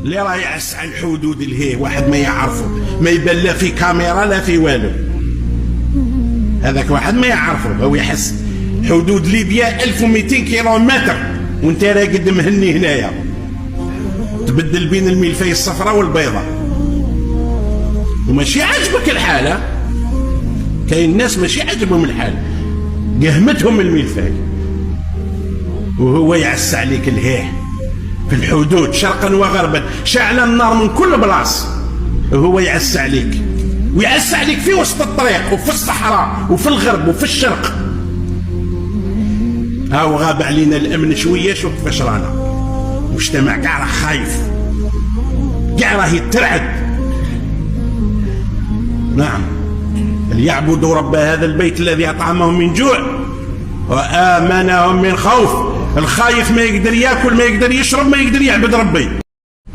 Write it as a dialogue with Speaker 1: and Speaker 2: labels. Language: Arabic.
Speaker 1: اللي راه يعس على الحدود الهي واحد ما يعرفه، ما يبان لا في كاميرا لا في والو. هذاك واحد ما يعرفه، هو يحس حدود ليبيا 1200 كيلومتر وانت راقد مهني هنايا تبدل بين الملفاي الصفراء والبيضاء وماشي عاجبك الحالة. كاين ناس ماشي عاجبهم الحال، قهمتهم الملفاي وهو يعس عليك الهيه في الحدود شرقا وغربا، شعل النار من كل بلاص وهو يعس عليك، ويعس عليك في وسط الطريق وفي الصحراء وفي الغرب وفي الشرق. هاو غاب علينا الامن شويه، شوف كيفاش رانا مجتمع كاع راه خايف، كاع راه يترعد. نعم، ليعبدوا رب هذا البيت الذي اطعمهم من جوع وامنهم من خوف. الخايف ما يقدر ياكل، ما يقدر يشرب، ما يقدر يعبد ربي.